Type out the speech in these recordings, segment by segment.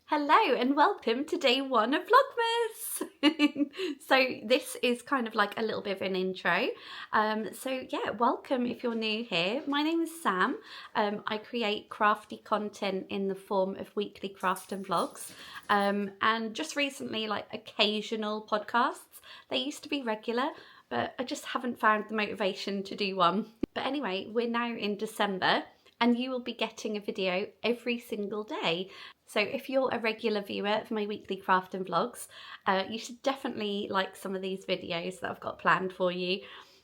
Hello and welcome to day one of Vlogmas. So this is kind of like a little bit of an intro. So yeah, welcome if you're new here. My name is Sam. I create crafty content in the form of weekly craft and vlogs. And just recently, like occasional podcasts. They used to be regular, but I just haven't found the motivation to do one. But anyway, we're now in December and you will be getting a video every single day. So if you're a regular viewer of my weekly craft and vlogs, you should definitely like some of these videos that I've got planned for you.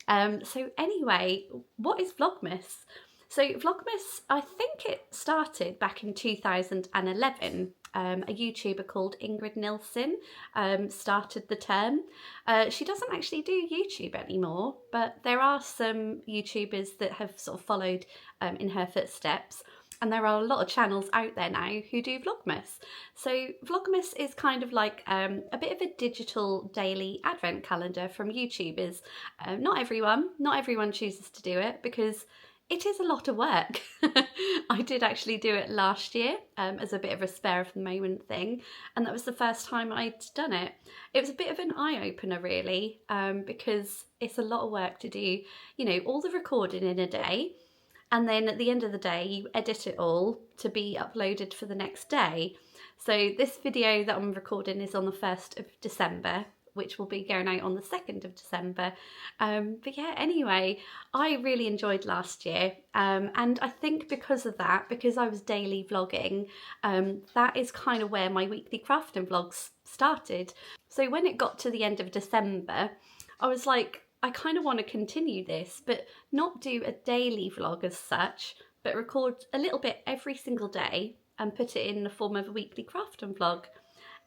So anyway, what is Vlogmas? So Vlogmas, I think it started back in 2011. A YouTuber called Ingrid Nilsson started the term. She doesn't actually do YouTube anymore, but there are some YouTubers that have sort of followed in her footsteps. And there are a lot of channels out there now who do Vlogmas. So Vlogmas is kind of like a bit of a digital daily advent calendar from YouTubers. Not everyone chooses to do it because it is a lot of work. I did actually do it last year as a bit of a spare of the moment thing, and that was the first time I'd done it. It was a bit of an eye-opener really, because it's a lot of work to do, you know, all the recording in a day, and then at the end of the day you edit it all to be uploaded for the next day. So this video that I'm recording is on the 1st of December, which will be going out on the 2nd of December. But yeah, anyway, I really enjoyed last year. And I think because of that, because I was daily vlogging, that is kind of where my weekly craft and vlogs started. So when it got to the end of December, I was like, I kind of want to continue this, but not do a daily vlog as such, but record a little bit every single day and put it in the form of a weekly craft and vlog.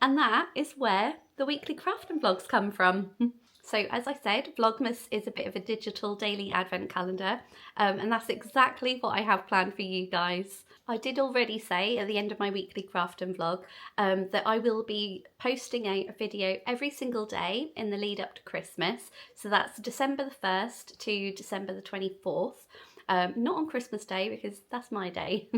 And that is where the weekly craft and vlogs come from. So as I said, Vlogmas is a bit of a digital daily advent calendar, and that's exactly what I have planned for you guys. I did already say at the end of my weekly craft and vlog that I will be posting out a video every single day in the lead up to Christmas. So that's December the 1st to December the 24th. Not on Christmas Day because that's my day.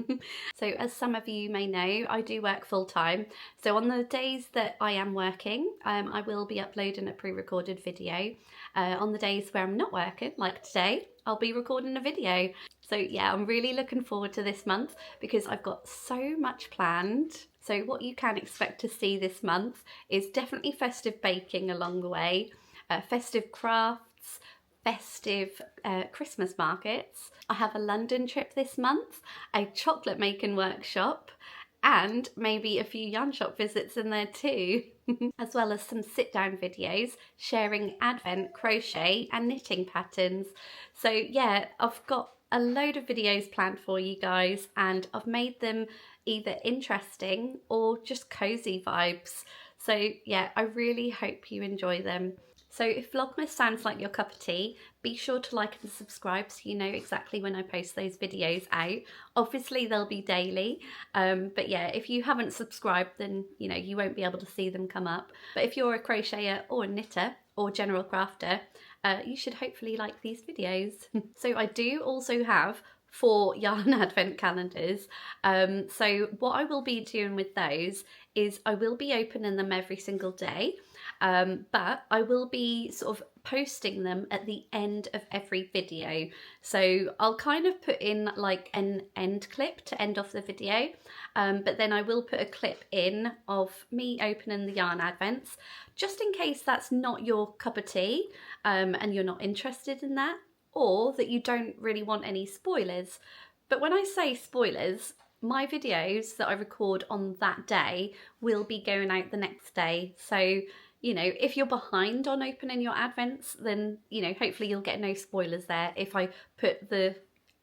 So as some of you may know, I do work full time. So on the days that I am working, I will be uploading a pre-recorded video. On the days where I'm not working, like today, I'll be recording a video. So yeah, I'm really looking forward to this month because I've got so much planned. So what you can expect to see this month is definitely festive baking along the way, festive crafts, festive Christmas markets. I have a London trip this month, a chocolate making workshop, and maybe a few yarn shop visits in there too, as well as some sit down videos sharing advent crochet and knitting patterns. So yeah, I've got a load of videos planned for you guys, and I've made them either interesting or just cozy vibes. So yeah, I really hope you enjoy them. So if Vlogmas sounds like your cup of tea, be sure to like and subscribe so you know exactly when I post those videos out. Obviously they'll be daily, but yeah, if you haven't subscribed then you know you won't be able to see them come up. But if you're a crocheter or a knitter or general crafter, you should hopefully like these videos. So I do also have 4 yarn advent calendars. So what I will be doing with those is I will be opening them every single day. But I will be sort of posting them at the end of every video. So I'll kind of put in like an end clip to end off the video, but then I will put a clip in of me opening the yarn advents, just in case that's not your cup of tea and you're not interested in that, or that you don't really want any spoilers. But when I say spoilers, my videos that I record on that day will be going out the next day. So you know, if you're behind on opening your advents, then, you know, hopefully you'll get no spoilers there if I put the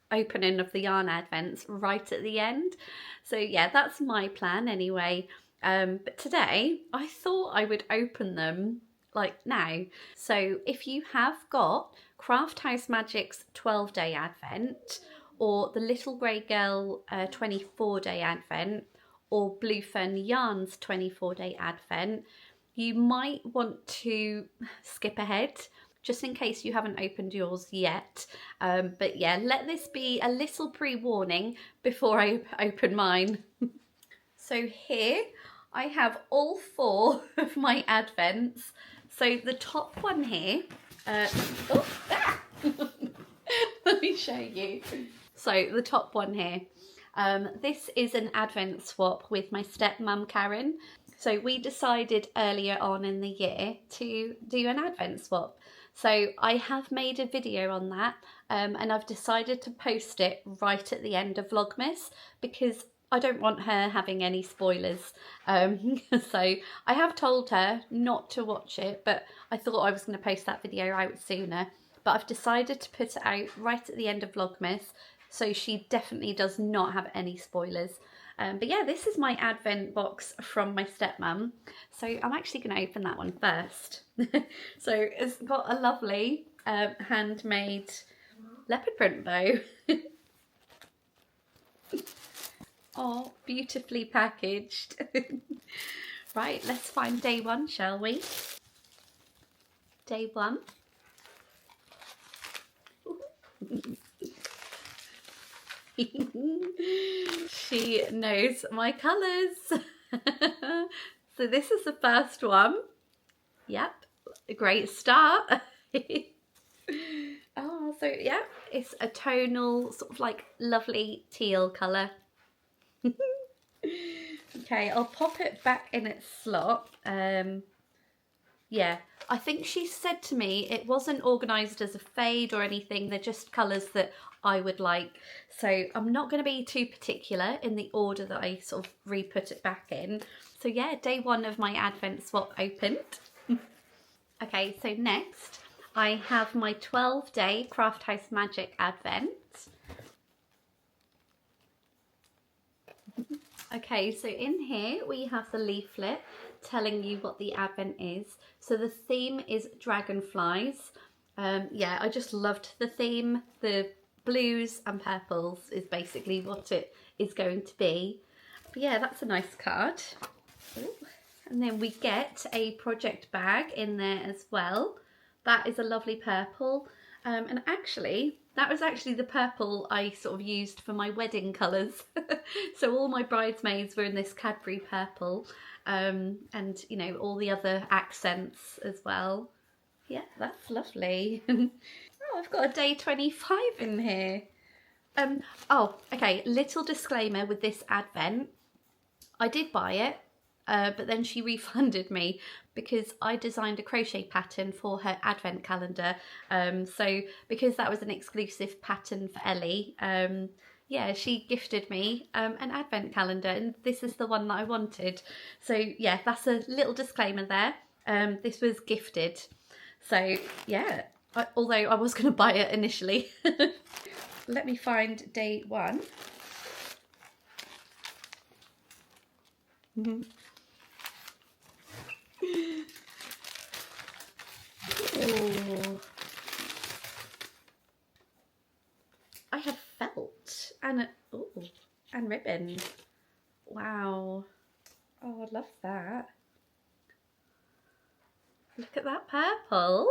opening of the yarn advents right at the end. So yeah, that's my plan anyway. But today I thought I would open them like now. So if you have got Craft House Magic's 12-day advent, or the Little Grey Girl 24-day advent, or Blue Fern Yarn's 24-day advent, you might want to skip ahead just in case you haven't opened yours yet. But yeah, let this be a little pre-warning before I open mine. So here I have all 4 of my Advents. So the top one here, let me show you. So the top one here, this is an Advent swap with my stepmom Karen. So we decided earlier on in the year to do an Advent swap. So I have made a video on that, and I've decided to post it right at the end of Vlogmas because I don't want her having any spoilers. So I have told her not to watch it, but I thought I was going to post that video out sooner. But I've decided to put it out right at the end of Vlogmas, so she definitely does not have any spoilers. But yeah, this is my Advent box from my stepmom. So I'm actually going to open that one first. So it's got a lovely handmade leopard print bow. Oh, beautifully packaged. Right, let's find day 1, shall we? Day 1. She knows my colours. So this is the first one. Yep, a great start. Oh, so yeah, it's a tonal, sort of like lovely teal colour. Okay, I'll pop it back in its slot. Yeah, I think she said to me it wasn't organised as a fade or anything. They're just colours that I would like. So I'm not going to be too particular in the order that I sort of re-put it back in. So yeah, day 1 of my Advent swap opened. Okay, so next I have my 12-day Craft House Magic Advent. Okay, so in here we have the leaflet telling you what the Advent is. So the theme is dragonflies. Yeah, I just loved the theme. The blues and purples is basically what it is going to be. But yeah, that's a nice card. Ooh. And then we get a project bag in there as well. That is a lovely purple. And actually, that was actually the purple I sort of used for my wedding colours. So all my bridesmaids were in this Cadbury purple. And, you know, all the other accents as well. Yeah, that's lovely. Oh, I've got a day 25 in here. Oh, okay, little disclaimer with this Advent. I did buy it, but then she refunded me because I designed a crochet pattern for her Advent calendar. So because that was an exclusive pattern for Ellie, yeah, she gifted me an Advent calendar, and this is the one that I wanted. So yeah, that's a little disclaimer there. This was gifted. So yeah, although I was going to buy it initially. Let me find day 1. Oh. I have felt and and ribbon. Wow. Oh, I love that. Look at that purple.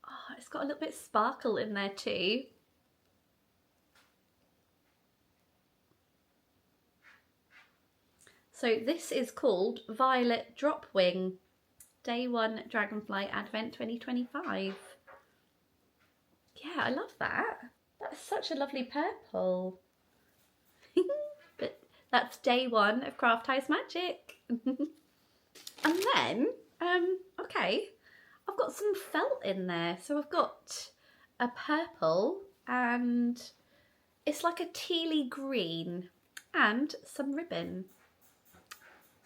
Oh, it's got a little bit of sparkle in there too. So this is called Violet Drop Wing, Day 1 Dragonfly Advent 2025. Yeah, I love that. That's such a lovely purple. But that's day 1 of Craft House Magic. And then, okay, I've got some felt in there. So I've got a purple and it's like a tealy green and some ribbon.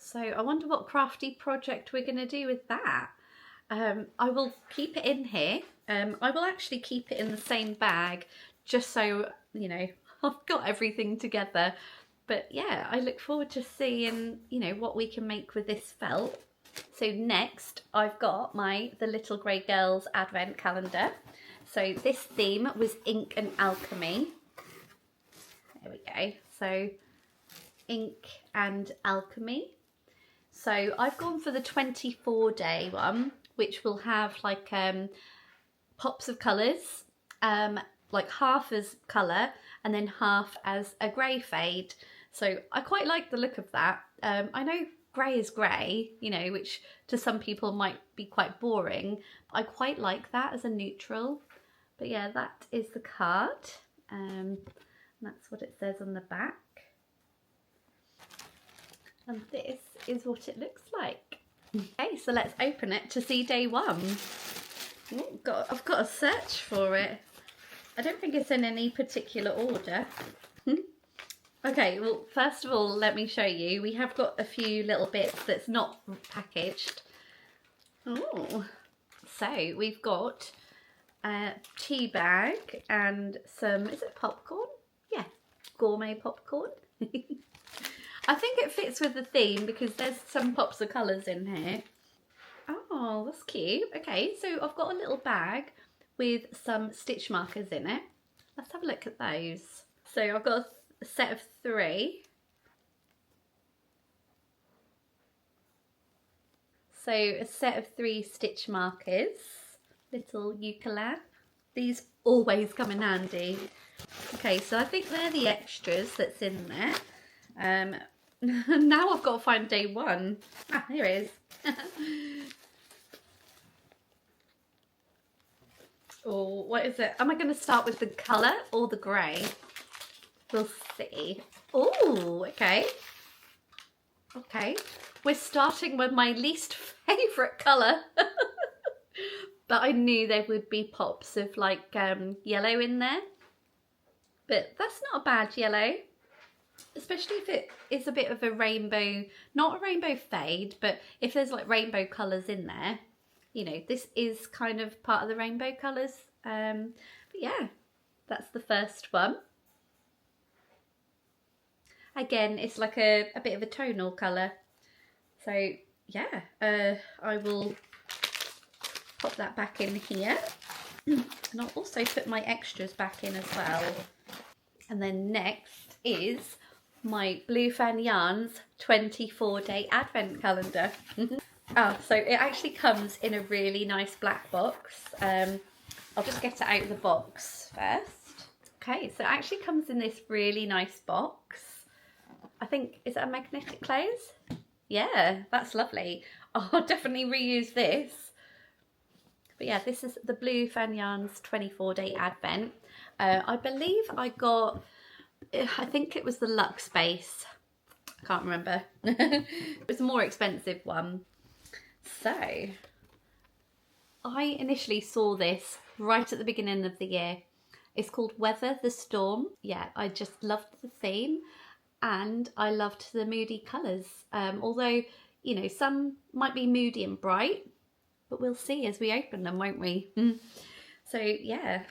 So I wonder what crafty project we're going to do with that. I will keep it in here. I will actually keep it in the same bag just so, you know, I've got everything together. But yeah, I look forward to seeing, you know, what we can make with this felt. So next I've got the Little Grey Girls Advent calendar. So this theme was ink and alchemy. There we go. So ink and alchemy. So I've gone for the 24-day one, which will have like pops of colours, like half as colour and then half as a grey fade. So I quite like the look of that. I know grey is grey, you know, which to some people might be quite boring. But I quite like that as a neutral. But yeah, that is the card. That's what it says on the back. And this is what it looks like. Okay, so let's open it to see day one. Ooh, I've got to search for it. I don't think it's in any particular order. Okay, well, first of all, let me show you. We have got a few little bits that's not packaged. Oh, so we've got a tea bag and some, is it popcorn? Yeah, gourmet popcorn. I think it fits with the theme because there's some pops of colours in here. Oh, that's cute. Okay, so I've got a little bag with some stitch markers in it. Let's have a look at those. So I've got a set of 3. So a set of 3 stitch markers, little ukulele. These always come in handy. Okay, so I think they're the extras that's in there. Now I've got to find day one. Ah, here it is. Oh, what is it? Am I going to start with the colour or the grey? We'll see. Oh, okay. Okay. We're starting with my least favourite colour. But I knew there would be pops of like yellow in there. But that's not a bad yellow. Especially if it is a bit of a rainbow, not a rainbow fade, but if there's like rainbow colours in there, you know, this is kind of part of the rainbow colours. But yeah, that's the first one. Again, it's like a bit of a tonal colour. So yeah, I will pop that back in here. And I'll also put my extras back in as well. And then next is my Blue Fan Yarns 24-day advent calendar. Oh, so it actually comes in a really nice black box. I'll just get it out of the box first. Okay, so it actually comes in this really nice box. I think, is it a magnetic close? Yeah, that's lovely. I'll definitely reuse this. But yeah, this is the Blue Fan Yarns 24-day advent. I believe I got, I think it was the Luxe base. I can't remember. It was a more expensive one. So, I initially saw this right at the beginning of the year. It's called Weather the Storm. Yeah, I just loved the theme and I loved the moody colours. Although, you know, some might be moody and bright, but we'll see as we open them, won't we? So, yeah.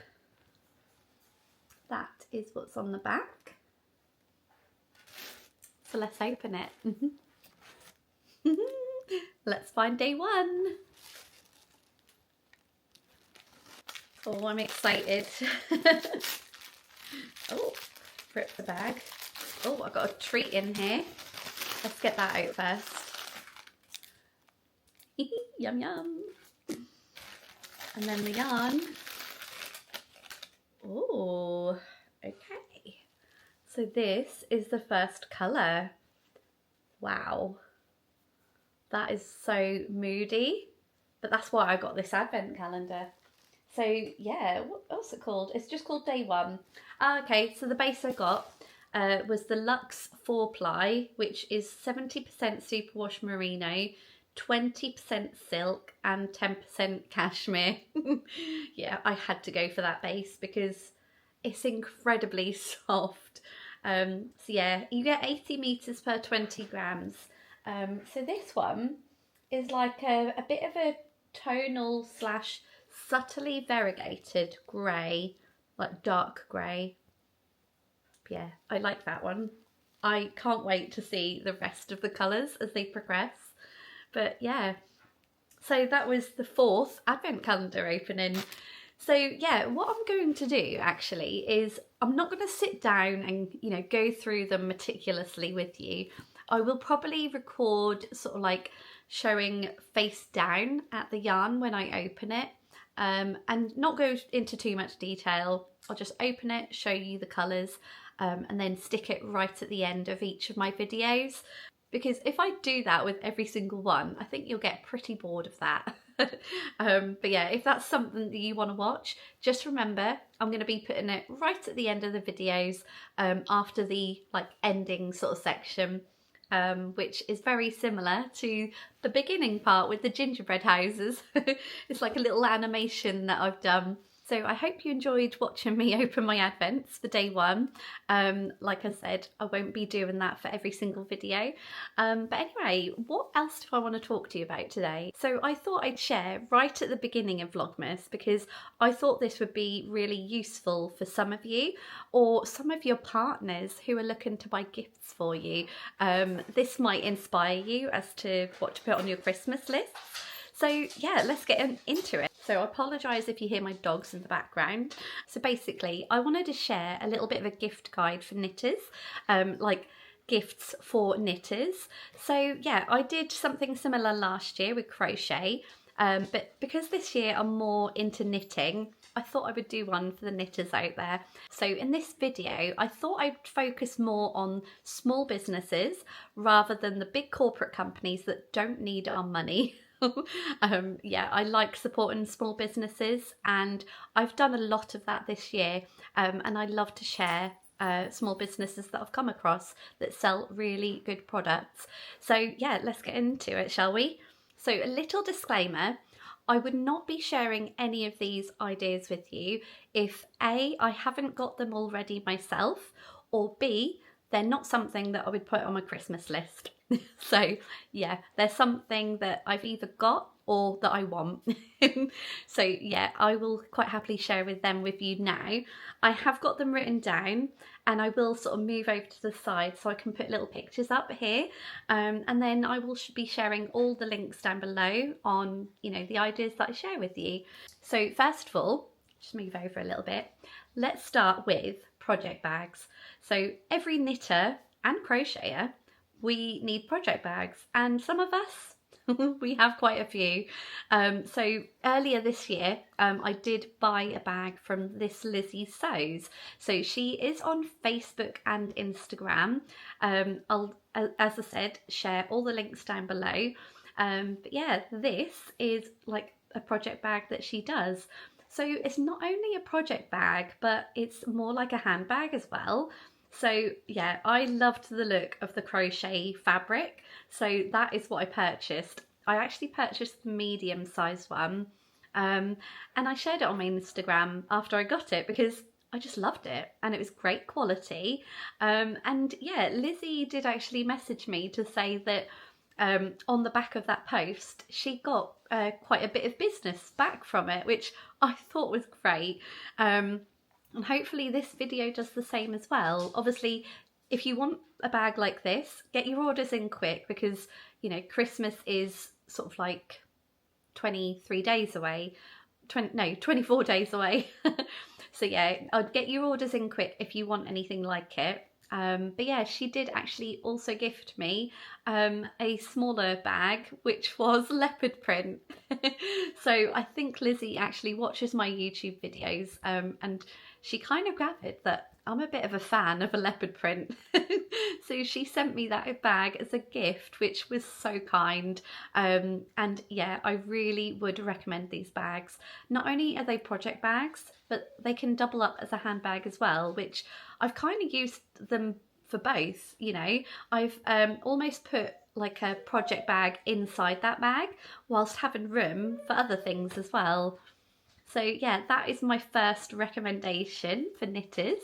That is what's on the back. So let's open it. Let's find day one. Oh, I'm excited. Oh, rip the bag. Oh, I've got a treat in here. Let's get that out first. Yum yum. And then the yarn. Oh, okay. So this is the first colour. Wow. That is so moody. But that's why I got this advent calendar. So yeah, what's it called? It's just called day one. Okay, so the base I got was the Luxe 4-ply, which is 70% superwash merino, 20% silk and 10% cashmere. Yeah, I had to go for that base because it's incredibly soft. So yeah, you get 80 meters per 20 grams. So this one is like a bit of a tonal slash subtly variegated grey, like dark grey. Yeah, I like that one. I can't wait to see the rest of the colours as they progress. But yeah, so that was the 4th advent calendar opening. So yeah, what I'm going to do actually is I'm not going to sit down and, you know, go through them meticulously with you. I will probably record sort of like showing face down at the yarn when I open it, and not go into too much detail. I'll just open it, show you the colours, and then stick it right at the end of each of my videos. Because if I do that with every single one, I think you'll get pretty bored of that. But yeah, if that's something that you want to watch, just remember I'm going to be putting it right at the end of the videos, after the like ending sort of section, which is very similar to the beginning part with the gingerbread houses. It's like a little animation that I've done. So I hope you enjoyed watching me open my advents for day one. Like I said, I won't be doing that for every single video. But anyway, what else do I want to talk to you about today? So I thought I'd share right at the beginning of Vlogmas, because I thought this would be really useful for some of you, or some of your partners who are looking to buy gifts for you. This might inspire you as to what to put on your Christmas list. So yeah, let's get into it. So I apologise if you hear my dogs in the background. So basically, I wanted to share a little bit of a gift guide for knitters, like gifts for knitters. So yeah, I did something similar last year with crochet, but because this year I'm more into knitting, I thought I would do one for the knitters out there. So in this video, I thought I'd focus more on small businesses rather than the big corporate companies that don't need our money. Yeah, I like supporting small businesses, and I've done a lot of that this year, and I love to share small businesses that I've come across that sell really good products. So yeah, let's get into it, shall we? So a little disclaimer, I would not be sharing any of these ideas with you if A, I haven't got them already myself, or B, they're not something that I would put on my Christmas list. So yeah, there's something that I've either got or that I want. So yeah, I will quite happily share them with you now. I have got them written down, and I will sort of move over to the side so I can put little pictures up here, and then I will be sharing all the links down below on, you know, the ideas that I share with you. So first of all, just move over a little bit. Let's start with project bags. So every knitter and crocheter, we need project bags, and some of us, we have quite a few. So earlier this year, I did buy a bag from this Lizzie Sews. So she is on Facebook and Instagram. I'll, as I said, share all the links down below. But yeah, this is like a project bag that she does. So it's not only a project bag, but it's more like a handbag as well. So yeah, I loved the look of the crochet fabric, so that is what I purchased. I actually purchased the medium size one, and I shared it on my Instagram after I got it because I just loved it and it was great quality. And yeah, Lizzie did actually message me to say that on the back of that post she got quite a bit of business back from it, which I thought was great. And hopefully this video does the same as well. Obviously, if you want a bag like this, get your orders in quick, because, you know, Christmas is sort of like 23 days away. 24 days away. So yeah, I'd get your orders in quick if you want anything like it. But yeah, she did actually also gift me a smaller bag, which was leopard print. So I think Lizzie actually watches my YouTube videos, and she kind of gathered that I'm a bit of a fan of a leopard print. So she sent me that bag as a gift, which was so kind. And yeah, I really would recommend these bags. Not only are they project bags, but they can double up as a handbag as well, which I've kind of used them for both, you know. I've almost put like a project bag inside that bag whilst having room for other things as well. So yeah, that is my first recommendation for knitters.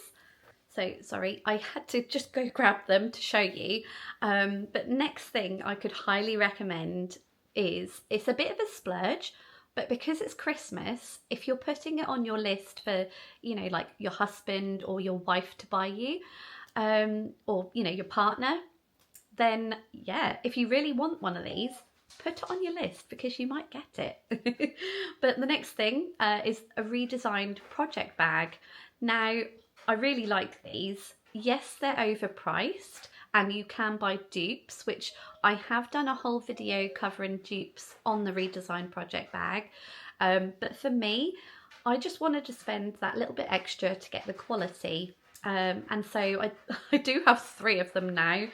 So sorry, I had to just go grab them to show you. But next thing I could highly recommend is, it's a bit of a splurge, but because it's Christmas, if you're putting it on your list for, you know, like your husband or your wife to buy you, or, you know, your partner, then yeah, if you really want one of these, put it on your list because you might get it. But the next thing is a redesigned project bag. Now, I really like these. Yes, they're overpriced and you can buy dupes, which I have done a whole video covering dupes on the redesigned project bag. But for me, I just wanted to spend that little bit extra to get the quality. And so I do have 3 of them now.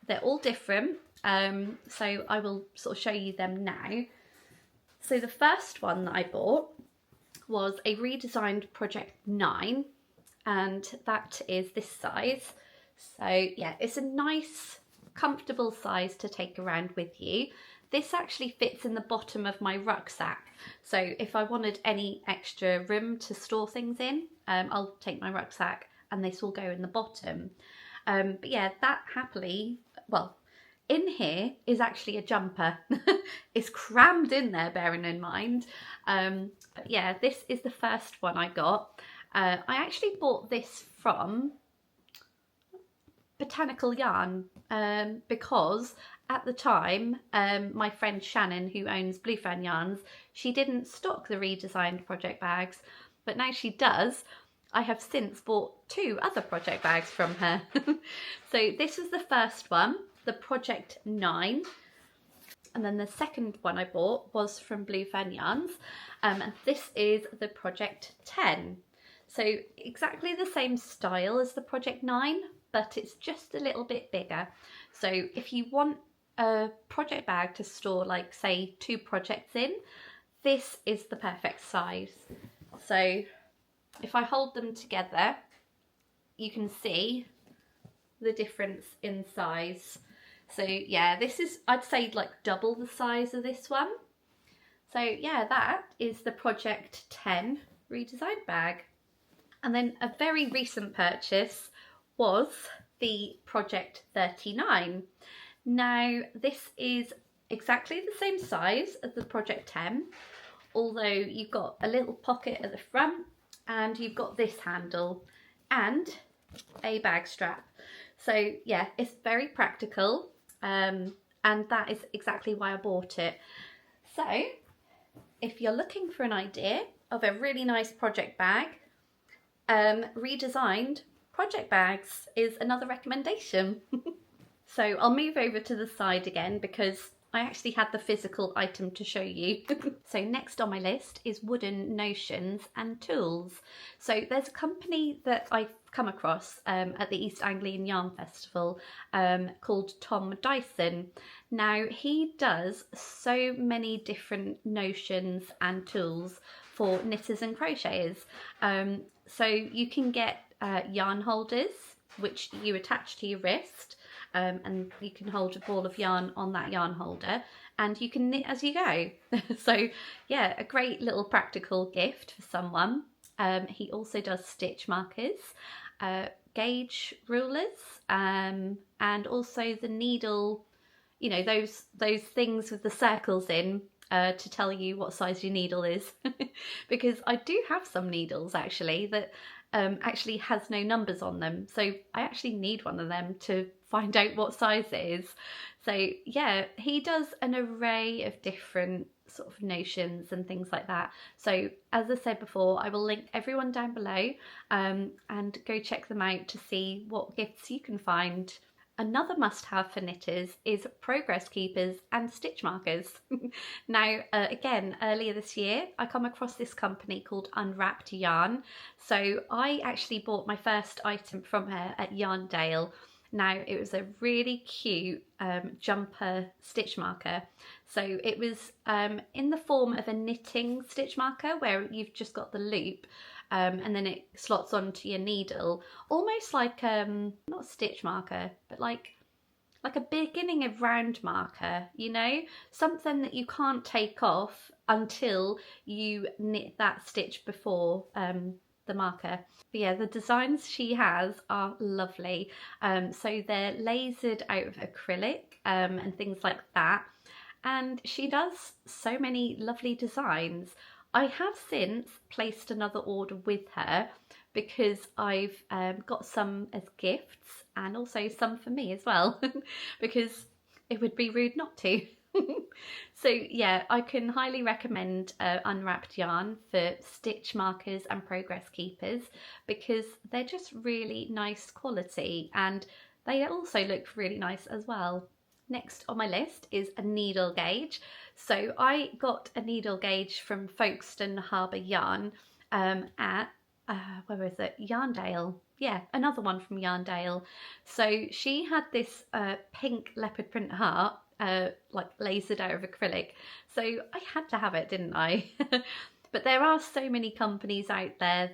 They're all different, so I will sort of show you them now. So the first one that I bought was a redesigned Project 9, and that is this size. So yeah, it's a nice, comfortable size to take around with you. This actually fits in the bottom of my rucksack. So if I wanted any extra room to store things in, I'll take my rucksack and this will go in the bottom. But yeah, that happily, well, in here is actually a jumper. It's crammed in there, bearing in mind. But yeah, this is the first one I got. I actually bought this from Botanical Yarn because at the time my friend Shannon, who owns Blue Fern Yarns, she didn't stock the redesigned project bags, but now she does. I have since bought 2 other project bags from her. So this was the first one, the Project 9, and then the second one I bought was from Blue Fern Yarns, and this is the Project 10. So exactly the same style as the Project 9, but it's just a little bit bigger. So if you want a project bag to store, like, say 2 projects in, this is the perfect size. So if I hold them together, you can see the difference in size. So yeah, this is, I'd say, like double the size of this one. So yeah, that is the Project 10 redesigned bag. And then a very recent purchase was the Project 39. Now this is exactly the same size as the Project 10, although you've got a little pocket at the front and you've got this handle and a bag strap. So yeah, it's very practical, and that is exactly why I bought it. So if you're looking for an idea of a really nice project bag, redesigned project bags is another recommendation. So I'll move over to the side again because I actually had the physical item to show you. So next on my list is wooden notions and tools. So there's a company that I've come across at the East Anglian Yarn Festival called Tom Dyson. Now he does so many different notions and tools for knitters and crocheters. So you can get yarn holders which you attach to your wrist, and you can hold a ball of yarn on that yarn holder and you can knit as you go. So yeah, a great little practical gift for someone. He also does stitch markers, gauge rulers, and also the needle, you know, those things with the circles in to tell you what size your needle is. Because I do have some needles actually that actually has no numbers on them, so I actually need one of them to find out what size it is. So yeah, he does an array of different sort of notions and things like that. So as I said before, I will link everyone down below, and go check them out to see what gifts you can find. Another must-have for knitters is progress keepers and stitch markers. Now, again, earlier this year, I come across this company called Unwrapped Yarn. So I actually bought my first item from her at Yarndale. Now, it was a really cute jumper stitch marker. So it was in the form of a knitting stitch marker where you've just got the loop, and then it slots onto your needle, almost like not a stitch marker, but like a beginning of round marker, you know, something that you can't take off until you knit that stitch before the marker. But yeah, the designs she has are lovely. So they're lasered out of acrylic and things like that, and she does so many lovely designs. I have since placed another order with her because I've got some as gifts and also some for me as well, because it would be rude not to. So yeah, I can highly recommend Unwrapped Yarn for stitch markers and progress keepers because they're just really nice quality and they also look really nice as well. Next on my list is a needle gauge. So I got a needle gauge from Folkestone Harbour Yarn at where is it? Yarndale. Yeah, another one from Yarndale. So she had this pink leopard print heart, like lasered out of acrylic. So I had to have it, didn't I? But there are so many companies out there,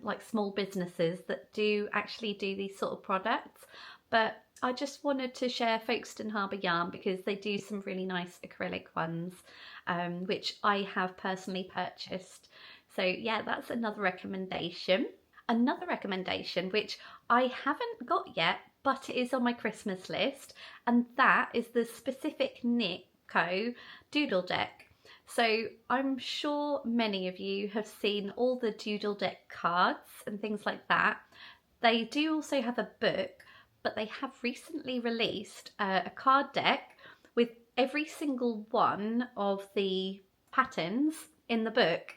like small businesses, that do actually do these sort of products. But I just wanted to share Folkestone Harbour Yarn because they do some really nice acrylic ones, which I have personally purchased. So yeah, that's another recommendation. Another recommendation, which I haven't got yet, but it is on my Christmas list, and that is the Specific Knit Co. Doodle Deck. So I'm sure many of you have seen all the Doodle Deck cards and things like that. They do also have a book, but they have recently released a card deck with every single one of the patterns in the book.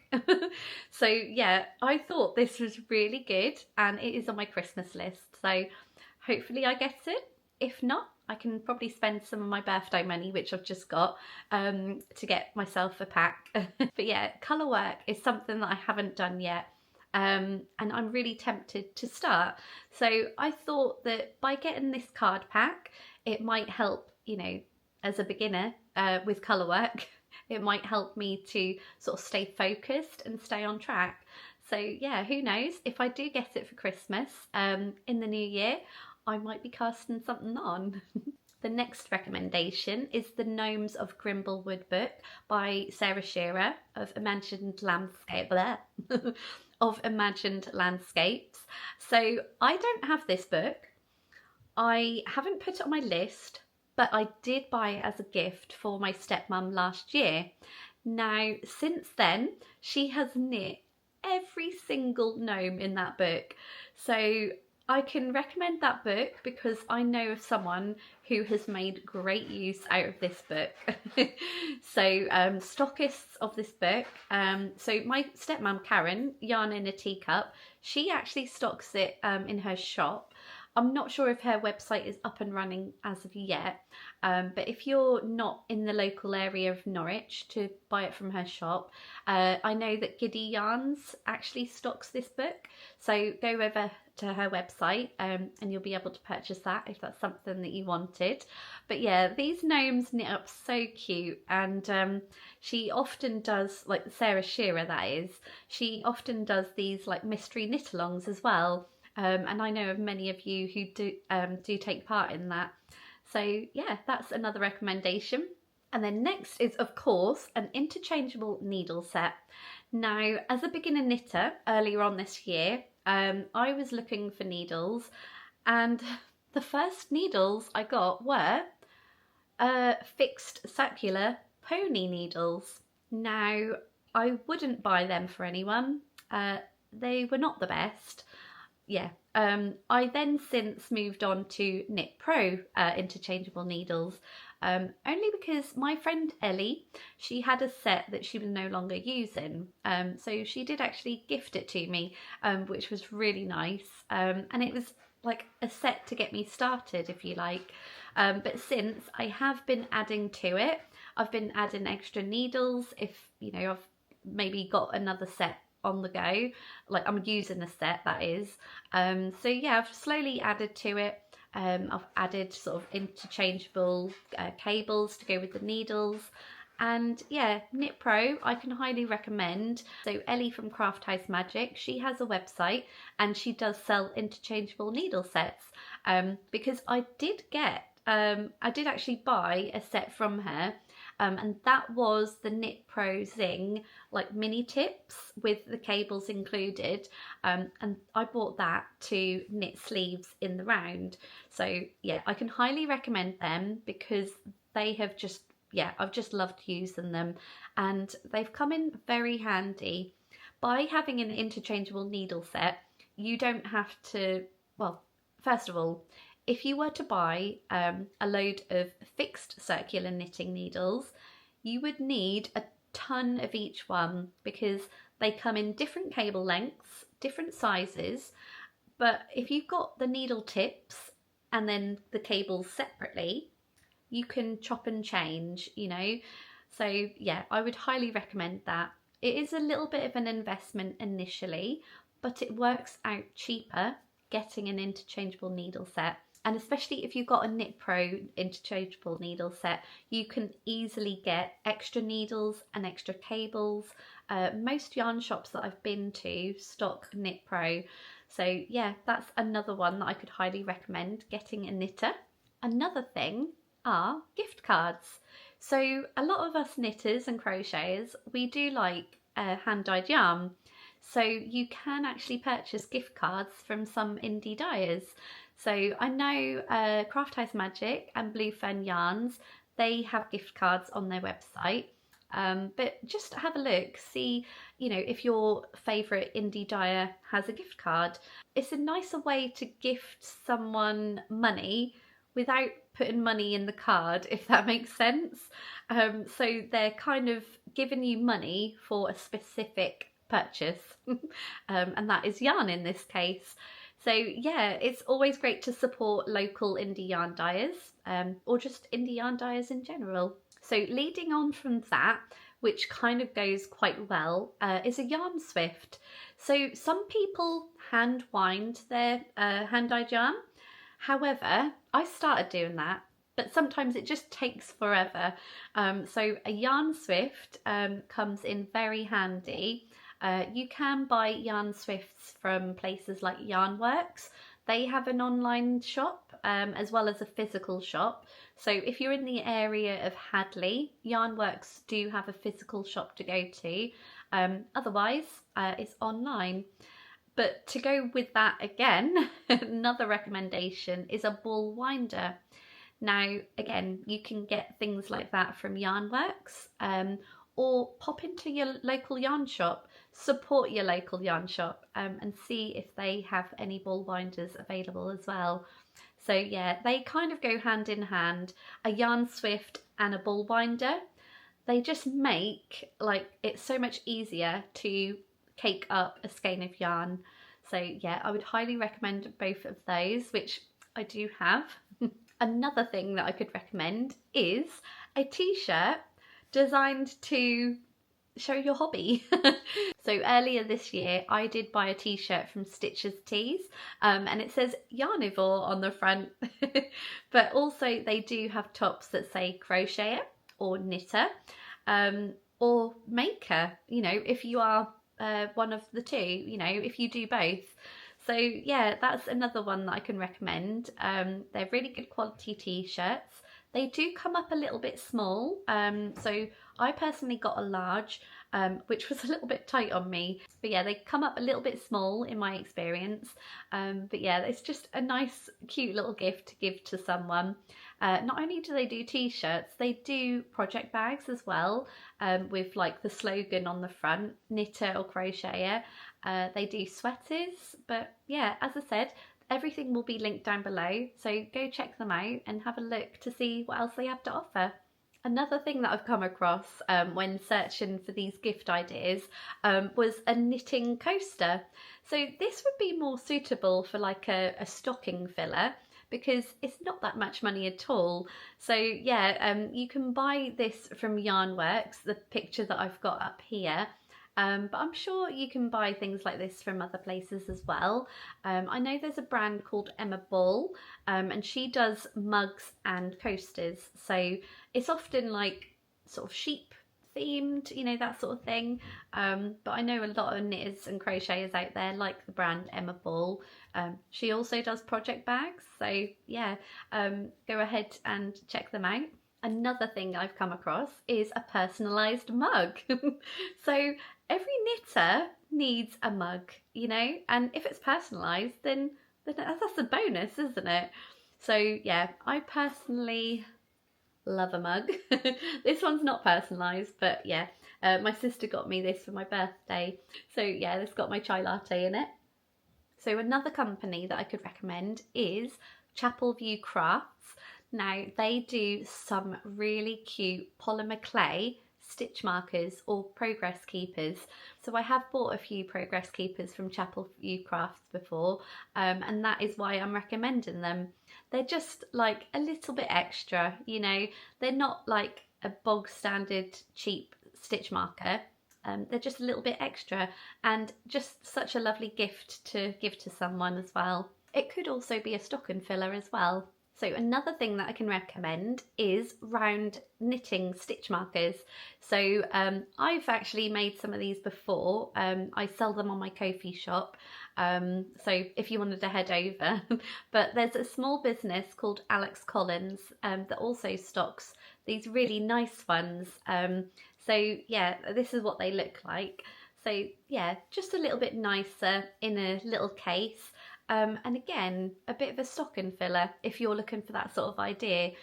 So yeah, I thought this was really good, and it is on my Christmas list. So hopefully I get it. If not, I can probably spend some of my birthday money, which I've just got, to get myself a pack. But yeah, colour work is something that I haven't done yet. And I'm really tempted to start. So I thought that by getting this card pack, it might help, you know, as a beginner with colour work, it might help me to sort of stay focused and stay on track. So yeah, who knows, if I do get it for Christmas in the new year, I might be casting something on. The next recommendation is the Gnomes of Grimblewood book by Sarah Shearer of Imagined Landscape. Of Imagined Landscapes. So I don't have this book. I haven't put it on my list, but I did buy it as a gift for my stepmom last year. Now, since then, she has knit every single gnome in that book. So I can recommend that book because I know of someone who has made great use out of this book. So stockists of this book, so my stepmom Karen, Yarn in a Teacup, she actually stocks it in her shop. I'm not sure if her website is up and running as of yet, but if you're not in the local area of Norwich to buy it from her shop, I know that Giddy Yarns actually stocks this book, so go over to her website and you'll be able to purchase that if that's something that you wanted. But yeah, these gnomes knit up so cute, and she often does, like Sarah Shearer that is, she often does these like mystery knit-alongs as well. And I know of many of you who do take part in that. So yeah, that's another recommendation. And then next is, of course, an interchangeable needle set. Now, as a beginner knitter earlier on this year, I was looking for needles, and the first needles I got were fixed circular pony needles. Now, I wouldn't buy them for anyone. They were not the best. Yeah, I then since moved on to Knit Pro interchangeable needles, only because my friend Ellie, she had a set that she was no longer using, so she did actually gift it to me, which was really nice, and it was like a set to get me started, if you like. But since, I have been adding to it. I've been adding extra needles if, you know, I've maybe got another set on the go, like I'm using a set, that is. So yeah, I've slowly added to it. I've added sort of interchangeable cables to go with the needles, and yeah, Knit Pro I can highly recommend. So Ellie from Craft House Magic, she has a website and she does sell interchangeable needle sets, because I did actually buy a set from her, and that was the Knit Pro Zing like mini tips with the cables included, and I bought that to knit sleeves in the round. So yeah, I can highly recommend them because they have just, yeah, I've just loved using them, and they've come in very handy. By having an interchangeable needle set, you don't have to, well, first of all, if you were to buy a load of fixed circular knitting needles, you would need a ton of each one because they come in different cable lengths, different sizes. But if you've got the needle tips and then the cables separately, you can chop and change, you know. So yeah, I would highly recommend that. It is a little bit of an investment initially, but it works out cheaper getting an interchangeable needle set. And especially if you've got a Knit Pro interchangeable needle set, you can easily get extra needles and extra cables. Most yarn shops that I've been to stock Knit Pro. So yeah, that's another one that I could highly recommend, getting a knitter. Another thing are gift cards. So a lot of us knitters and crocheters, we do like hand-dyed yarn. So you can actually purchase gift cards from some indie dyers. So I know Craft House Magic and Blue Fern Yarns, they have gift cards on their website. But just have a look, see, you know, if your favourite indie dyer has a gift card. It's a nicer way to gift someone money without putting money in the card, if that makes sense. So they're kind of giving you money for a specific purchase, and that is yarn in this case. So yeah, it's always great to support local indie yarn dyers, or just indie yarn dyers in general. So leading on from that, which kind of goes quite well, is a yarn swift. So some people hand wind their hand-dyed yarn. However, I started doing that, but sometimes it just takes forever. So a yarn swift comes in very handy. You can buy yarn swifts from places like Yarnworks. They have an online shop as well as a physical shop. So if you're in the area of Hadley, Yarnworks do have a physical shop to go to. Otherwise, it's online. But to go with that again, another recommendation is a ball winder. Now, again, you can get things like that from Yarnworks, or pop into your local yarn shop, support your local yarn shop, and see if they have any ball winders available as well. So yeah, they kind of go hand in hand, a yarn swift and a ball winder. They just make like it so much easier to cake up a skein of yarn. So yeah, I would highly recommend both of those, which I do have. Another thing that I could recommend is a t-shirt designed to show your hobby. So earlier this year I did buy a t-shirt from Stitches Tees, and it says Yarnivore on the front. But also they do have tops that say crocheter or knitter, or maker, you know, if you are one of the two, you know, if you do both. So yeah, that's another one that I can recommend. They're really good quality t-shirts. They do come up a little bit small, so I personally got a large, which was a little bit tight on me. But yeah, they come up a little bit small in my experience. But yeah, it's just a nice, cute little gift to give to someone. Not only do they do t-shirts, they do project bags as well, with like the slogan on the front, knitter or crocheter. They do sweaters, but yeah, as I said, everything will be linked down below, so go check them out and have a look to see what else they have to offer. Another thing that I've come across when searching for these gift ideas was a knitting coaster. So this would be more suitable for like a stocking filler, because it's not that much money at all. So yeah, you can buy this from Yarnworks, the picture that I've got up here. But I'm sure you can buy things like this from other places as well. I know there's a brand called Emma Bull, and she does mugs and coasters. So it's often like sort of sheep themed, you know, that sort of thing. But I know a lot of knitters and crocheters out there like the brand Emma Bull. She also does project bags. So yeah, go ahead and check them out. Another thing I've come across is a personalised mug. So every knitter needs a mug, you know, and if it's personalised, then that's a bonus, isn't it? So yeah, I personally love a mug. This one's not personalised, but yeah, my sister got me this for my birthday. So yeah, it's got my chai latte in it. So another company that I could recommend is Chapel View Crafts. Now they do some really cute polymer clay stitch markers or progress keepers. So I have bought a few progress keepers from Chapel View Crafts before, and that is why I'm recommending them. They're just like a little bit extra, you know, they're not like a bog standard cheap stitch marker. they're just a little bit extra and just such a lovely gift to give to someone as well. It could also be a stocking filler as well. So another thing that I can recommend is round knitting stitch markers. So I've actually made some of these before. I sell them on my Ko-fi shop. So if you wanted to head over, but there's a small business called Alex Collins that also stocks these really nice ones. So yeah, this is what they look like. So yeah, just a little bit nicer in a little case. And again, a bit of a stocking filler if you're looking for that sort of idea.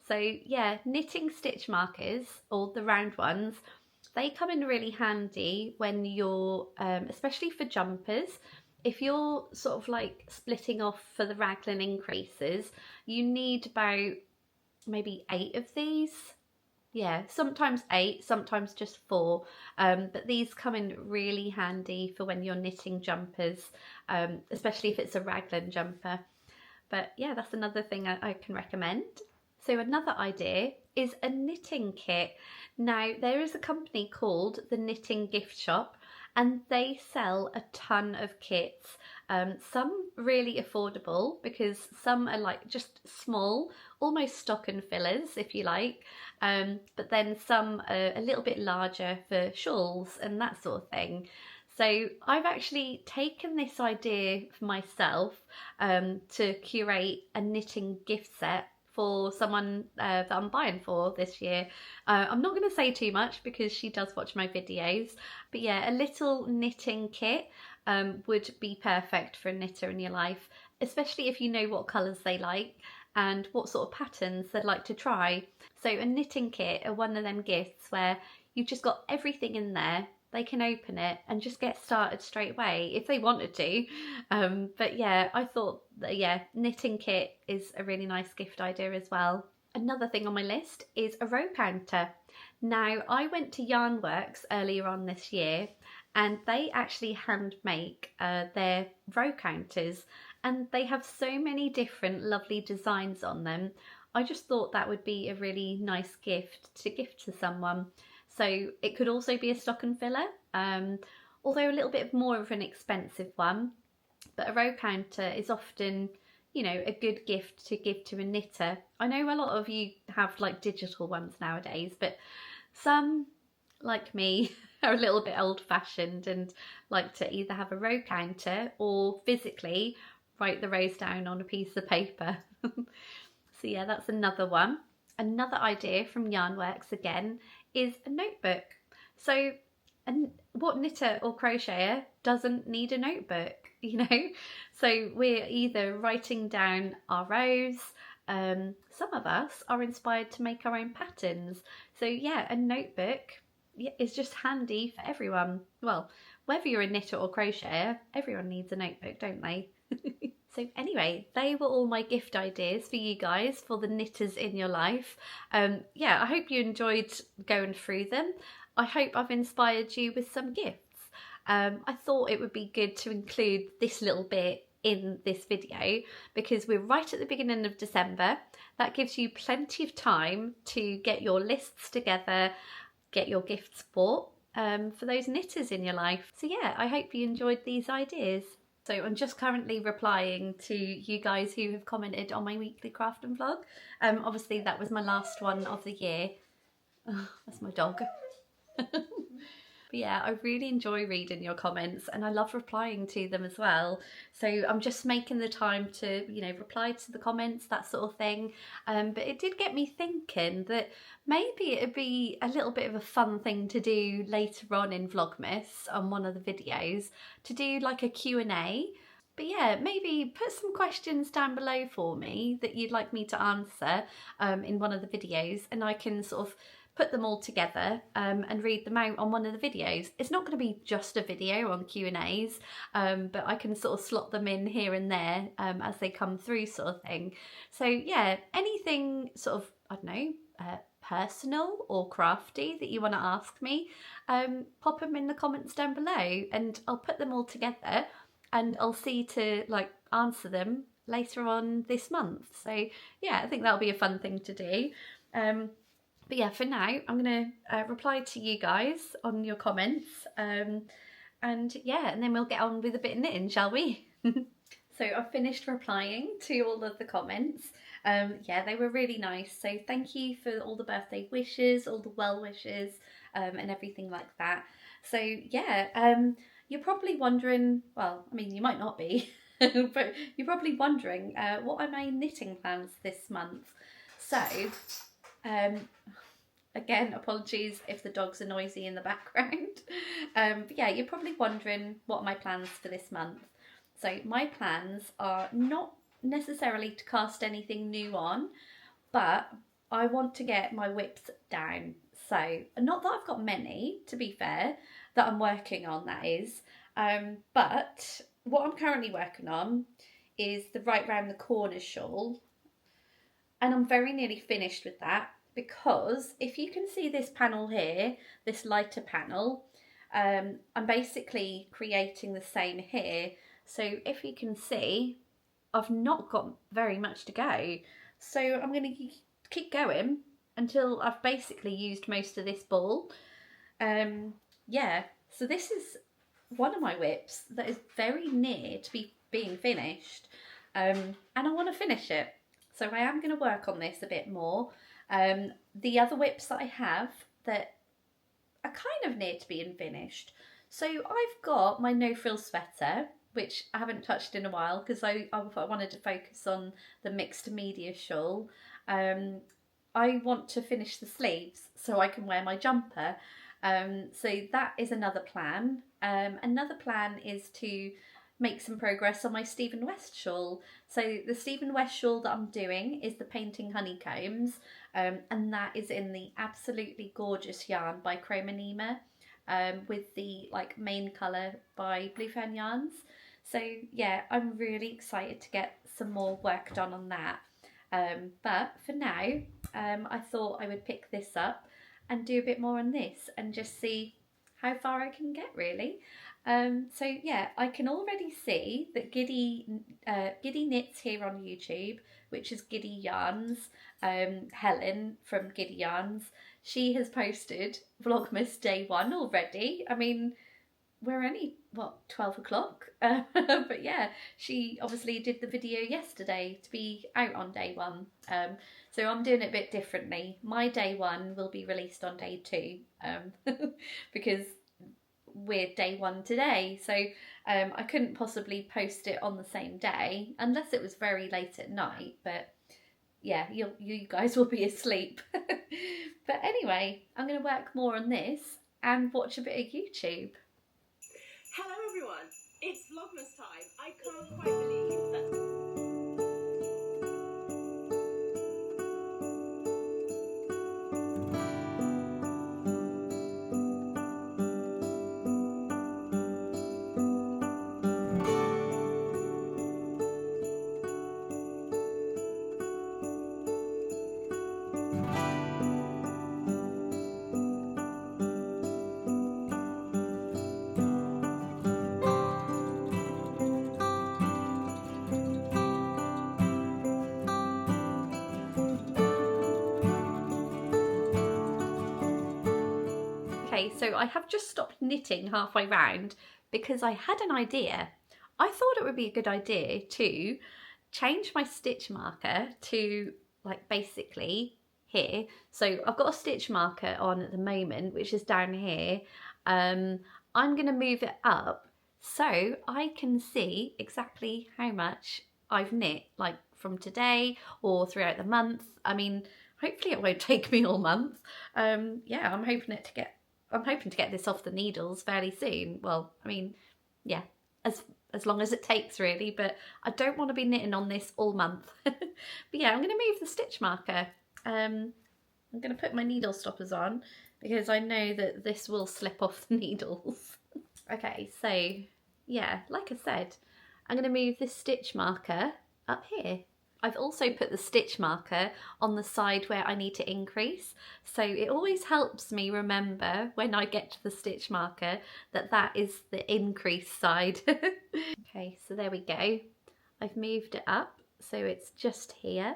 So yeah, knitting stitch markers, or the round ones, they come in really handy when you're, especially for jumpers, if you're sort of like splitting off for the raglan increases, you need about maybe 8 of these. Yeah, sometimes 8, sometimes just 4, but these come in really handy for when you're knitting jumpers, especially if it's a raglan jumper. But yeah, that's another thing I can recommend. So another idea is a knitting kit. Now, there is a company called the Knitting Gift Shop, and they sell a ton of kits. Some really affordable because some are like just small, almost stocking fillers if you like, but then some are a little bit larger for shawls and that sort of thing. So I've actually taken this idea for myself to curate a knitting gift set for someone that I'm buying for this year. I'm not going to say too much because she does watch my videos, but yeah, a little knitting kit would be perfect for a knitter in your life, especially if you know what colours they like and what sort of patterns they'd like to try. So a knitting kit are one of them gifts where you've just got everything in there. They can open it and just get started straight away if they wanted to. But yeah, I thought that, yeah, knitting kit is a really nice gift idea as well. Another thing on my list is a row counter. Now, I went to Yarnworks earlier on this year and they actually hand make their row counters, and they have so many different lovely designs on them. I just thought that would be a really nice gift to gift to someone. So it could also be a stocking filler, although a little bit more of an expensive one. But a row counter is often, you know, a good gift to give to a knitter. I know a lot of you have like digital ones nowadays, but some, like me, are a little bit old-fashioned and like to either have a row counter or physically write the rows down on a piece of paper. So yeah, that's another one. Another idea from Yarnworks again is a notebook. So what knitter or crocheter doesn't need a notebook, you know? So we're either writing down our rows, some of us are inspired to make our own patterns. So yeah, a notebook is just handy for everyone. Well, whether you're a knitter or crocheter, everyone needs a notebook, don't they? So anyway, they were all my gift ideas for you guys, for the knitters in your life. Yeah, I hope you enjoyed going through them. I hope I've inspired you with some gifts. I thought it would be good to include this little bit in this video because we're right at the beginning of December. That gives you plenty of time to get your lists together, get your gifts bought for those knitters in your life. So yeah, I hope you enjoyed these ideas. So I'm just currently replying to you guys who have commented on my weekly craft and vlog. Obviously that was my last one of the year. Oh, that's my dog. But yeah, I really enjoy reading your comments and I love replying to them as well. So I'm just making the time to, you know, reply to the comments, that sort of thing. But it did get me thinking that maybe it'd be a little bit of a fun thing to do later on in Vlogmas on one of the videos, to do like a Q&A. But yeah, maybe put some questions down below for me that you'd like me to answer in one of the videos, and I can sort of put them all together and read them out on one of the videos. It's not going to be just a video on Q&As, but I can sort of slot them in here and there as they come through, sort of thing. So yeah, anything sort of, I don't know, personal or crafty that you want to ask me, pop them in the comments down below and I'll put them all together and I'll see to like answer them later on this month. So yeah, I think that'll be a fun thing to do. But yeah, for now, I'm going to reply to you guys on your comments. And yeah, and then we'll get on with a bit of knitting, shall we? So I've finished replying to all of the comments. Yeah, they were really nice. So thank you for all the birthday wishes, all the well wishes, and everything like that. So yeah, you're probably wondering, well, I mean, you might not be, but you're probably wondering, what are my knitting plans this month? So, again, apologies if the dogs are noisy in the background. But yeah, you're probably wondering what are my plans for this month. So my plans are not necessarily to cast anything new on, but I want to get my whips down. So not that I've got many, to be fair, that I'm working on, that is. But what I'm currently working on is the right round the corner shawl. And I'm very nearly finished with that, because if you can see this panel here, this lighter panel, I'm basically creating the same here. So if you can see, I've not got very much to go. So I'm going to keep going until I've basically used most of this ball. Yeah, so this is one of my whips that is very near to being finished, and I want to finish it. So I am going to work on this a bit more. The other whips that I have that are kind of near to being finished. So I've got my no-frill sweater, which I haven't touched in a while because I wanted to focus on the mixed media shawl. I want to finish the sleeves so I can wear my jumper. So that is another plan. Another plan is to make some progress on my Stephen West shawl. So the Stephen West shawl that I'm doing is the Painting Honeycombs, and that is in the absolutely gorgeous yarn by Chromanema, with the like main colour by Blue Fern Yarns. So yeah, I'm really excited to get some more work done on that. But for now, I thought I would pick this up and do a bit more on this and just see how far I can get, really. So yeah, I can already see that Giddy Knits here on YouTube, which is Giddy Yarns, Helen from Giddy Yarns, she has posted Vlogmas day 1 already. I mean, we're only, what, 12 o'clock? But yeah, she obviously did the video yesterday to be out on day 1. So I'm doing it a bit differently. My day 1 will be released on day 2, because we're day 1 today. So I couldn't possibly post it on the same day unless it was very late at night. But yeah, you guys will be asleep. But anyway, I'm going to work more on this and watch a bit of YouTube. Hello everyone, it's Vlogmas time. I can't quite believe that... Okay, so I have just stopped knitting halfway round because I had an idea. I thought it would be a good idea to change my stitch marker to like basically here. So I've got a stitch marker on at the moment, which is down here. I'm going to move it up so I can see exactly how much I've knit, like from today or throughout the month. I mean, hopefully it won't take me all month. Yeah, I'm hoping to get this off the needles fairly soon. Well, I mean, yeah, as long as it takes, really, but I don't want to be knitting on this all month. But yeah, I'm going to move the stitch marker. I'm going to put my needle stoppers on because I know that this will slip off the needles. Okay, so yeah, like I said, I'm going to move this stitch marker up here. I've also put the stitch marker on the side where I need to increase, so it always helps me remember when I get to the stitch marker that that is the increase side. Okay, so there we go. I've moved it up so it's just here.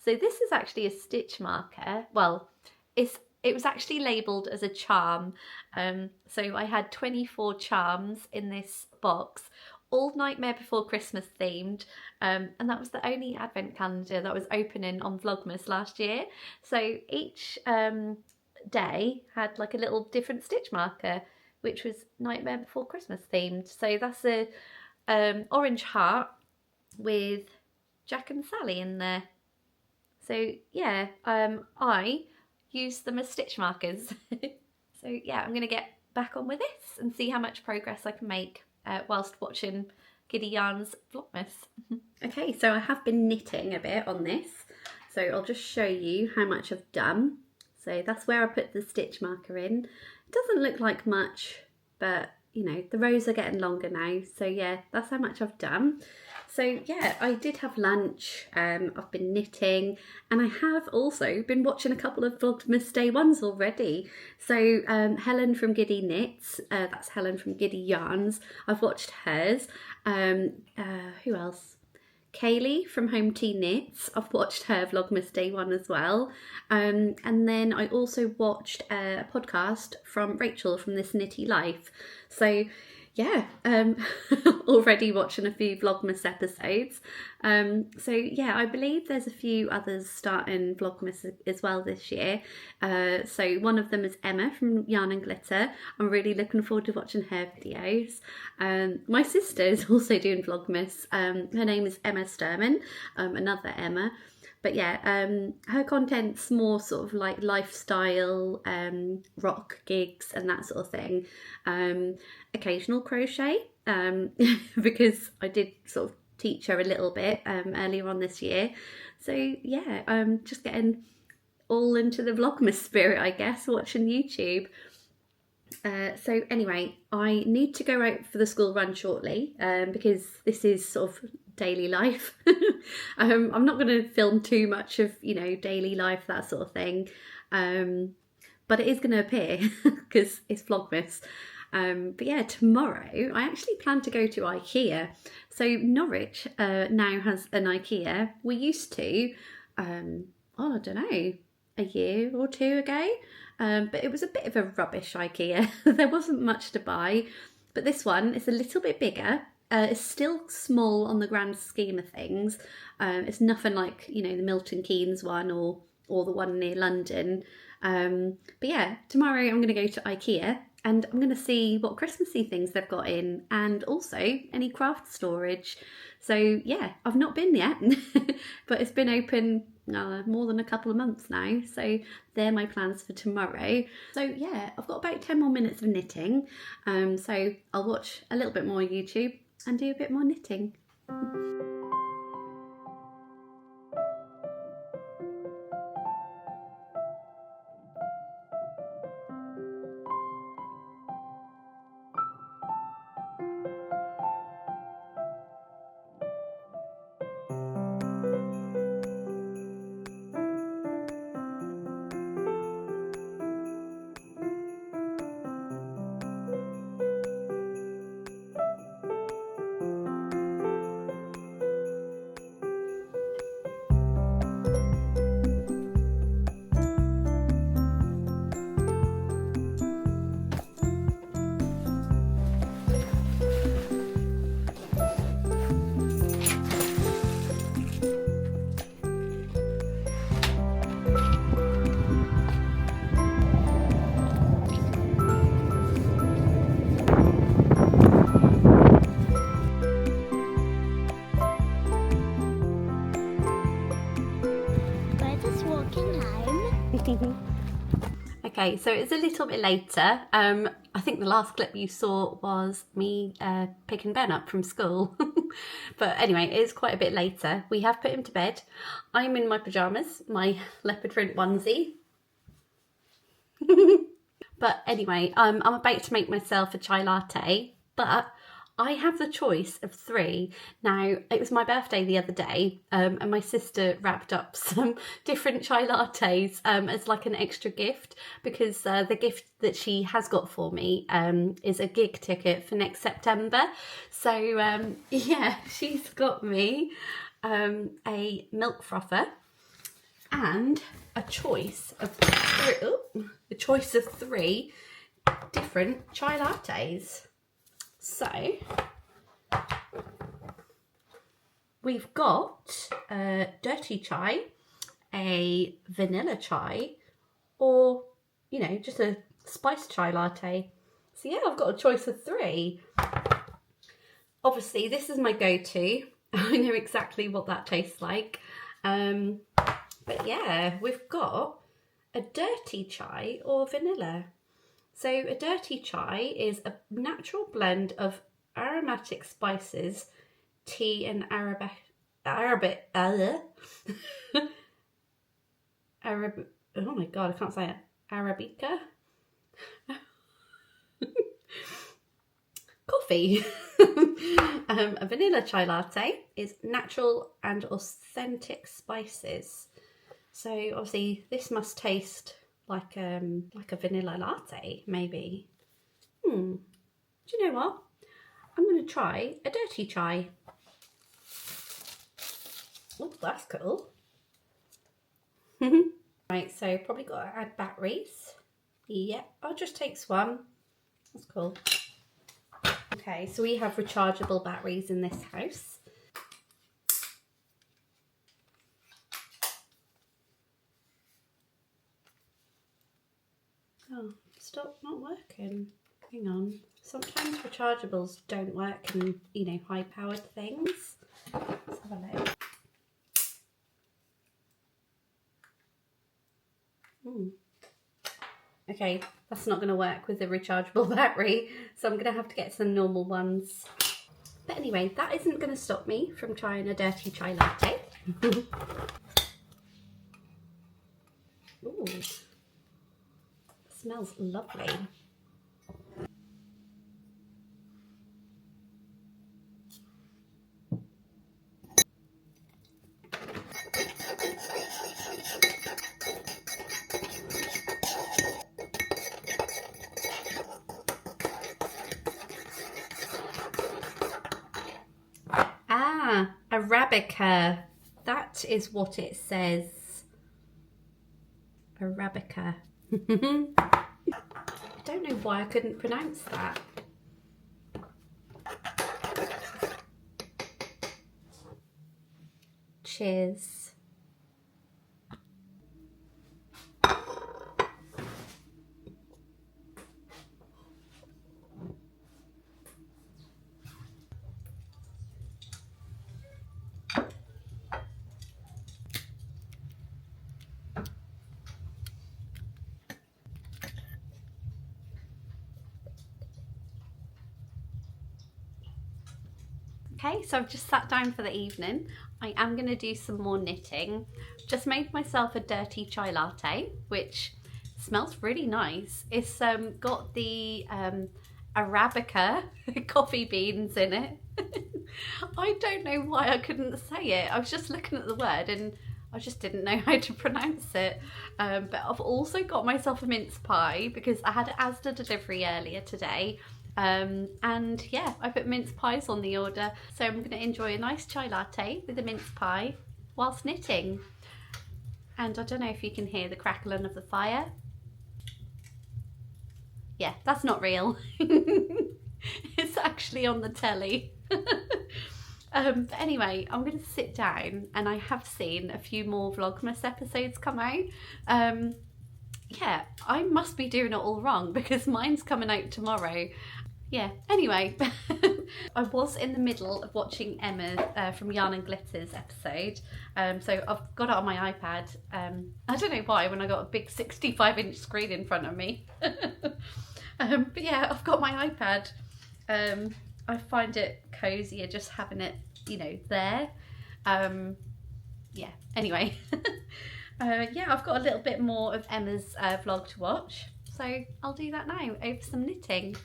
So this is actually a stitch marker. Well, it was actually labelled as a charm. So I had 24 charms in this box, all Nightmare Before Christmas themed, and that was the only advent calendar that was opening on Vlogmas last year. So each day had like a little different stitch marker, which was Nightmare Before Christmas themed. So that's a orange heart with Jack and Sally in there. So yeah, I use them as stitch markers. So yeah, I'm going to get back on with this and see how much progress I can make whilst watching Giddy Yarn's Vlogmas. Okay, so I have been knitting a bit on this, so I'll just show you how much I've done. So that's where I put the stitch marker in. It doesn't look like much, but you know, the rows are getting longer now, so yeah, that's how much I've done. So yeah, I did have lunch, I've been knitting, and I have also been watching a couple of Vlogmas Day 1s already. So Helen from Giddy Knits, that's Helen from Giddy Yarns, I've watched hers. Who else? Kaylee from Home Tea Knits, I've watched her Vlogmas Day 1 as well. And then I also watched a podcast from Rachel from This Knitty Life. So yeah, already watching a few Vlogmas episodes. So yeah, I believe there's a few others starting Vlogmas as well this year. So one of them is Emma from Yarn and Glitter. I'm really looking forward to watching her videos. My sister is also doing Vlogmas. Her name is Emma Sturman, another Emma. But yeah, her content's more sort of like lifestyle, rock gigs and that sort of thing. Occasional crochet, because I did sort of teach her a little bit earlier on this year. So yeah, just getting all into the Vlogmas spirit, I guess, watching YouTube. So anyway, I need to go out for the school run shortly, because this is sort of daily life. I'm not going to film too much of, you know, daily life, that sort of thing, but it is going to appear because it's Vlogmas. But yeah, tomorrow I actually plan to go to IKEA. So Norwich now has an IKEA. We used to, I don't know, a year or two ago, but it was a bit of a rubbish IKEA. There wasn't much to buy, but this one is a little bit bigger. It's still small on the grand scheme of things. It's nothing like, you know, the Milton Keynes one or the one near London. But yeah, tomorrow I'm going to go to IKEA and I'm going to see what Christmassy things they've got in, and also any craft storage. So yeah, I've not been yet, but it's been open more than a couple of months now. So they're my plans for tomorrow. So yeah, I've got about 10 more minutes of knitting. So I'll watch a little bit more YouTube and do a bit more knitting. Okay, so it's a little bit later. I think the last clip you saw was me picking Ben up from school. But anyway, it's quite a bit later. We have put him to bed. I'm in my pyjamas, my leopard print onesie. But anyway, I'm about to make myself a chai latte, but I have the choice of 3. Now, it was my birthday the other day, and my sister wrapped up some different chai lattes as like an extra gift, because the gift that she has got for me is a gig ticket for next September. So yeah, she's got me a milk frother. and a choice of three different chai lattes. So we've got a dirty chai, a vanilla chai, or, you know, just a spiced chai latte. So yeah, I've got a choice of three. Obviously, this is my go-to. I know exactly what that tastes like. But yeah, we've got a dirty chai or vanilla. So a dirty chai is a natural blend of aromatic spices, tea and oh my god, I can't say it. Arabica? Coffee. A vanilla chai latte is natural and authentic spices. So obviously this must taste like a vanilla latte, maybe. Do you know what? I'm going to try a dirty chai. Oh, that's cool. Right, so probably got to add batteries. Yep, I'll just take one. That's cool. Okay, so we have rechargeable batteries in this house. Oh, stop not working. Hang on. Sometimes rechargeables don't work in, you know, high-powered things. Let's have a look. Okay, that's not going to work with the rechargeable battery, so I'm going to have to get some normal ones. But anyway, that isn't going to stop me from trying a dirty chai latte. Ooh, smells lovely. Ah, Arabica. That is what it says. Arabica. I don't know why I couldn't pronounce that. Cheers. Okay, so I've just sat down for the evening. I am going to do some more knitting. Just made myself a dirty chai latte, which smells really nice. It's got the Arabica coffee beans in it. I don't know why I couldn't say it. I was just looking at the word and I just didn't know how to pronounce it. But I've also got myself a mince pie because I had an Asda delivery earlier today. And yeah, I put mince pies on the order. So I'm going to enjoy a nice chai latte with a mince pie whilst knitting. And I don't know if you can hear the crackling of the fire. Yeah, that's not real. It's actually on the telly. But anyway, I'm going to sit down, and I have seen a few more Vlogmas episodes come out. Yeah, I must be doing it all wrong because mine's coming out tomorrow. Yeah, anyway, I was in the middle of watching Emma from Yarn and Glitter's episode, so I've got it on my iPad. I don't know why when I got a big 65-inch screen in front of me. But yeah, I've got my iPad. I find it cozier just having it, you know, there. Yeah, anyway. Yeah, I've got a little bit more of Emma's vlog to watch, so I'll do that now over some knitting.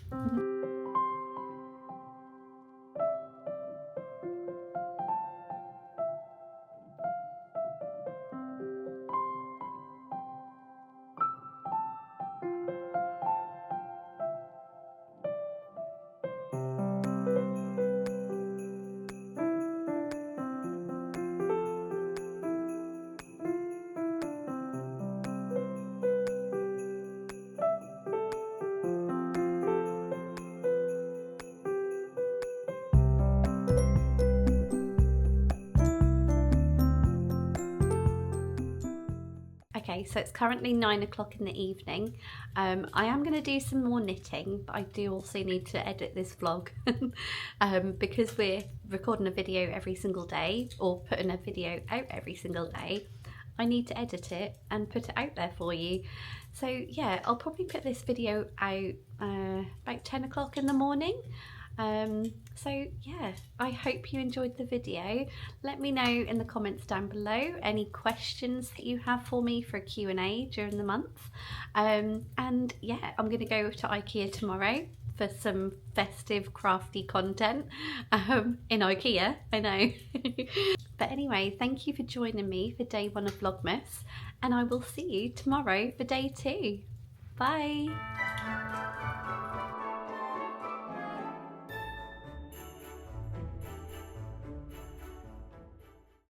Okay, so it's currently 9 o'clock in the evening. I am going to do some more knitting, but I do also need to edit this vlog because we're recording a video every single day, or putting a video out every single day. I need to edit it and put it out there for you. So yeah, I'll probably put this video out about 10 o'clock in the morning. So yeah, I hope you enjoyed the video. Let me know in the comments down below any questions that you have for me for a Q&A during the month. And yeah, I'm gonna go to IKEA tomorrow for some festive crafty content in IKEA, I know. But anyway, thank you for joining me for day 1 of Vlogmas, and I will see you tomorrow for day 2. Bye.